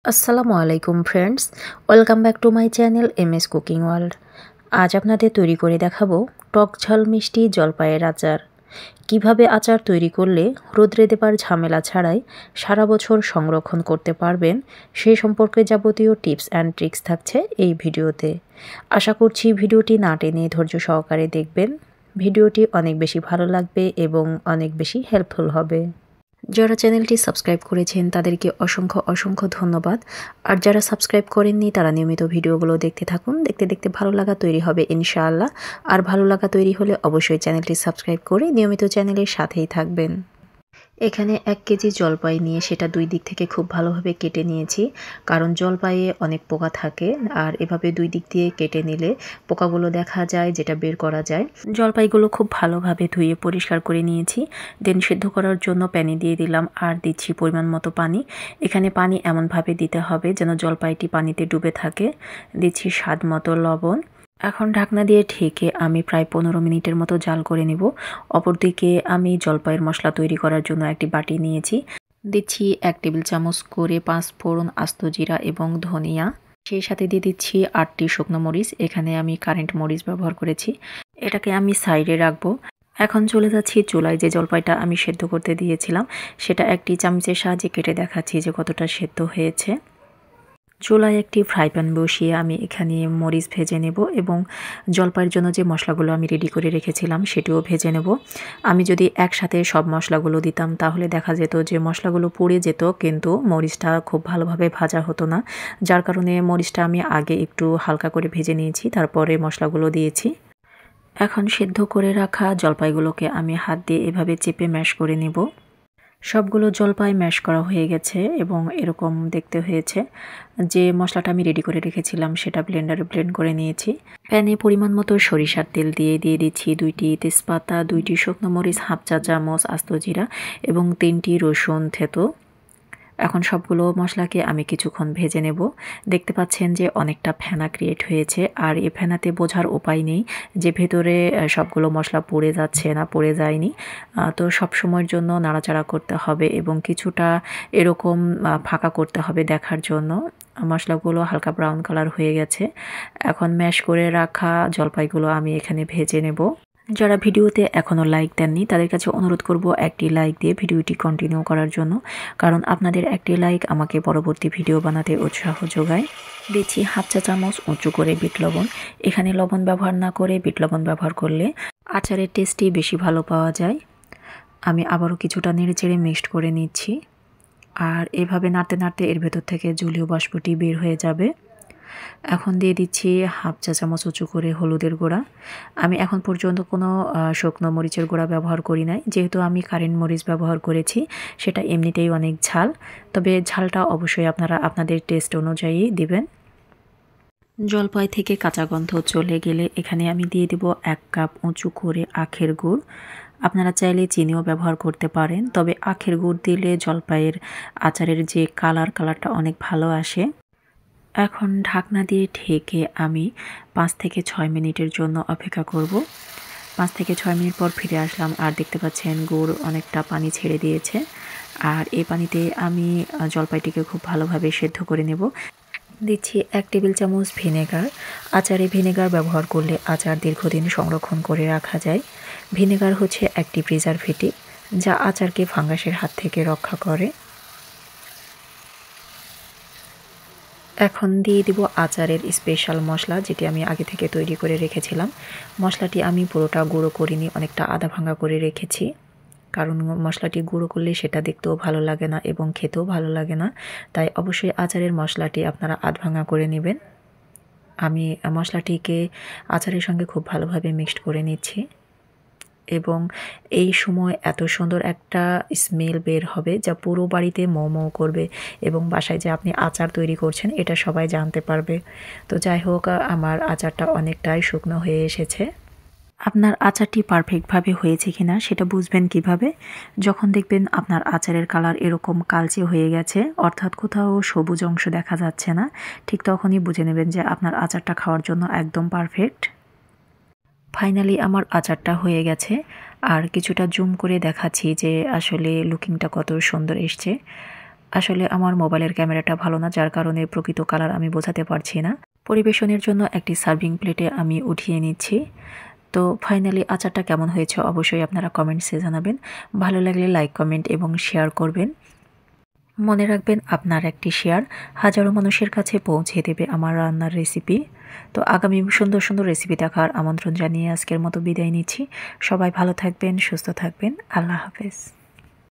আসসালামু আলাইকুম friends, welcome back to my channel MS cooking world. আজ আপনাদের তৈরি করে দেখাবো টক ঝাল মিষ্টি জলপাইয়ের আচার। কিভাবে আচার তৈরি করলে রোদ্রে দেবার ঝামেলা ছাড়াই সারা বছর সংরক্ষণ করতে পারবেন সেই সম্পর্কে যাবতীয় টিপস অ্যান্ড ট্রিক্স থাকছে এই ভিডিওতে। আশা করছি ভিডিওটি না টেনে ধৈর্য সহকারে দেখবেন। ভিডিওটি অনেক বেশি ভালো লাগবে এবং অনেক বেশি হেল্পফুল হবে। যারা চ্যানেলটি সাবস্ক্রাইব করেছেন তাদেরকে অসংখ্য অসংখ্য ধন্যবাদ। আর যারা সাবস্ক্রাইব করেননি তারা নিয়মিত ভিডিওগুলো দেখতে থাকুন। দেখতে দেখতে ভালো লাগা তৈরি হবে ইনশাআল্লাহ। আর ভালো লাগা তৈরি হলে অবশ্যই চ্যানেলটি সাবস্ক্রাইব করে নিয়মিত চ্যানেলের সাথেই থাকবেন। এখানে 1 কেজি জলপাই নিয়ে সেটা 2 দিক থেকে খুব ভালোভাবে কেটে নিয়েছি, কারণ জলপাইয়ে অনেক পোকা থাকে। আর এভাবে 2 দিক দিয়ে কেটে নিলে পোকাগুলো দেখা যায়, যেটা বের করা যায়। জলপাইগুলো খুব ভালোভাবে ধুয়ে পরিষ্কার করে নিয়েছি। দেন সিদ্ধ করার জন্য প্যানে দিয়ে দিলাম আর দিচ্ছি পরিমাণ মতো পানি। এখানে পানি এমনভাবে দিতে হবে যেন জলপাইটি পানিতে ডুবে থাকে। দিচ্ছি স্বাদ মতো লবণ। এখন ঢাকনা দিয়ে ঢেকে আমি প্রায় 15 মিনিটের মতো জাল করে নেব। অপরদিকে আমি জলপাইয়ের মশলা তৈরি করার জন্য একটি বাটি নিয়েছি। দিচ্ছি 1 টেবিল চামচ করে 5 ফোড়ন, আস্ত জিরা এবং ধনিয়া। সেই সাথে দিয়ে দিচ্ছি 8টি শুকনো মরিচ। এখানে আমি কারেন্ট মরিচ ব্যবহার করেছি। এটাকে আমি সাইডে রাখবো। এখন চলে যাচ্ছি চুলায়। যে জলপাইটা আমি সেদ্ধ করতে দিয়েছিলাম সেটা একটি চামচের সাহায্যে কেটে দেখাচ্ছি যে কতটা সেদ্ধ হয়েছে। চুলায় একটি ফ্রাই প্যান বসিয়ে আমি এখানে মরিচ ভেজে নেব এবং জলপাইয়ের জন্য যে মশলাগুলো আমি রেডি করে রেখেছিলাম সেটিও ভেজে নেব। আমি যদি একসাথে সব মশলাগুলো দিতাম তাহলে দেখা যেত যে মশলাগুলো পুড়ে যেত, কিন্তু মরিচটা খুব ভালোভাবে ভাজা হতো না। যার কারণে মরিচটা আমি আগে একটু হালকা করে ভেজে নিয়েছি, তারপরে মশলাগুলো দিয়েছি। এখন সেদ্ধ করে রাখা জলপাইগুলোকে আমি হাত দিয়ে এভাবে চেপে ম্যাশ করে নেব। সবগুলো জলপাই ম্যাশ করা হয়ে গেছে এবং এরকম দেখতে হয়েছে। যে মশলাটা আমি রেডি করে রেখেছিলাম সেটা ব্লেন্ডারে ব্লেন্ড করে নিয়েছি। প্যানে পরিমাণ মতো সরিষার তেল দিয়ে দিচ্ছি 2টি তেজপাতা, 2টি শুকনো মরিচ, হাফ চা চামচ আস্ত জিরা এবং 3টি রসুন থেতো। এখন সবগুলো মশলাকে আমি কিছুক্ষণ ভেজে নেব। দেখতে পাচ্ছেন যে অনেকটা ফেনা ক্রিয়েট হয়েছে, আর এই ফেনাতে বোঝার উপায় নেই যে ভেতরে সবগুলো মশলা পুড়ে যাচ্ছে না পুড়ে যায়নি। তো সব সময়ের জন্য নাড়াচাড়া করতে হবে এবং কিছুটা এরকম ফাঁকা করতে হবে দেখার জন্য। মশলাগুলো হালকা ব্রাউন কালার হয়ে গেছে। এখন ম্যাশ করে রাখা জলপাইগুলো আমি এখানে ভেজে নেব। যারা ভিডিওতে এখনও লাইক দেননি তাদের কাছে অনুরোধ করব একটি লাইক দিয়ে ভিডিওটি কন্টিনিউ করার জন্য, কারণ আপনাদের একটি লাইক আমাকে পরবর্তী ভিডিও বানাতে উৎসাহ যোগায়। দিচ্ছি হাফ চা চামচ উঁচু করে বিট লবণ। এখানে লবণ ব্যবহার না করে বিট লবণ ব্যবহার করলে আচারের টেস্টই বেশি ভালো পাওয়া যায়। আমি আবারও কিছুটা নেড়েচেড়ে মিক্সড করে নিচ্ছি। আর এভাবে নাড়তে নাড়তে এর ভেতর থেকে জলীয় বাষ্পটি বের হয়ে যাবে। এখন দিয়ে দিচ্ছি হাফ চা চামচ উঁচু করে হলুদের গুঁড়া। আমি এখন পর্যন্ত কোনো শুকনো মরিচের গুঁড়া ব্যবহার করি নাই, যেহেতু আমি কারেন্ট মরিচ ব্যবহার করেছি। সেটা এমনিতেই অনেক ঝাল, তবে ঝালটা অবশ্যই আপনারা আপনাদের টেস্ট অনুযায়ী দিবেন। জলপাই থেকে কাঁচা গন্ধ চলে গেলে এখানে আমি দিয়ে দেব 1 কাপ উঁচু করে আখের গুড়। আপনারা চাইলে চিনিও ব্যবহার করতে পারেন, তবে আখের গুড় দিলে জলপাইয়ের আচারের যে কালারটা অনেক ভালো আসে। এখন ঢাকনা দিয়ে ঢেকে আমি 5 থেকে 6 মিনিটের জন্য অপেক্ষা করব। 5 থেকে 6 মিনিট পর ফিরে আসলাম আর দেখতে পাচ্ছেন গুড় অনেকটা পানি ছেড়ে দিয়েছে। আর এই পানিতে আমি জলপাইটিকে খুব ভালোভাবে সেদ্ধ করে নেব। দিচ্ছি 1 টেবিল চামচ ভিনেগার। আচারে ভিনেগার ব্যবহার করলে আচার দীর্ঘদিন সংরক্ষণ করে রাখা যায়। ভিনেগার হচ্ছে একটি প্রিজারভেটিভ যা আচারকে ফাঙ্গাসের হাত থেকে রক্ষা করে। এখন দিয়ে দিব আচারের স্পেশাল মশলা, যেটি আমি আগে থেকে তৈরি করে রেখেছিলাম। মশলাটি আমি পুরোটা গুঁড়ো করিনি, অনেকটা আধা ভাঙা করে রেখেছি, কারণ মশলাটি গুঁড়ো করলে সেটা দেখতেও ভালো লাগে না এবং খেতেও ভালো লাগে না। তাই অবশ্যই আচারের মশলাটি আপনারা আধ ভাঙা করে নেবেন। আমি মশলাটিকে আচারের সঙ্গে খুব ভালোভাবে মিক্সড করে নিচ্ছি এবং এই সময় এত সুন্দর একটা স্মেল বের হবে যা পুরো বাড়িতে মৌ মৌ করবে এবং বাসায় যে আপনি আচার তৈরি করছেন এটা সবাই জানতে পারবে। তো যাই হোক, আমার আচারটা অনেকটাই শুকনো হয়ে এসেছে। আপনার আচারটি পারফেক্টভাবে হয়েছে কিনা সেটা বুঝবেন কিভাবে? যখন দেখবেন আপনার আচারের কালার এরকম কালচে হয়ে গেছে, অর্থাৎ কোথাও সবুজ অংশ দেখা যাচ্ছে না, ঠিক তখনই বুঝে নেবেন যে আপনার আচারটা খাওয়ার জন্য একদম পারফেক্ট। ফাইনালি আমার আচারটা হয়ে গেছে। আর কিছুটা জুম করে দেখাচ্ছি যে আসলে লুকিংটা কত সুন্দর এসছে। আসলে আমার মোবাইলের ক্যামেরাটা ভালো না, যার কারণে প্রকৃত কালার আমি বোঝাতে পারছি না। পরিবেশনের জন্য একটি সার্ভিং প্লেটে আমি উঠিয়ে নিচ্ছি। তো ফাইনালি আচারটা কেমন হয়েছে অবশ্যই আপনারা কমেন্টসে জানাবেন। ভালো লাগলে লাইক, কমেন্ট এবং শেয়ার করবেন। মনে রাখবেন আপনার একটি শেয়ার হাজারো মানুষের কাছে পৌঁছে দেবে আমার রান্নার রেসিপি। তো আগামী সুন্দর সুন্দর রেসিপি দেখার আমন্ত্রণ জানিয়ে আজকের মতো বিদায় নিচ্ছি। সবাই ভালো থাকবেন, সুস্থ থাকবেন। আল্লাহ হাফেজ।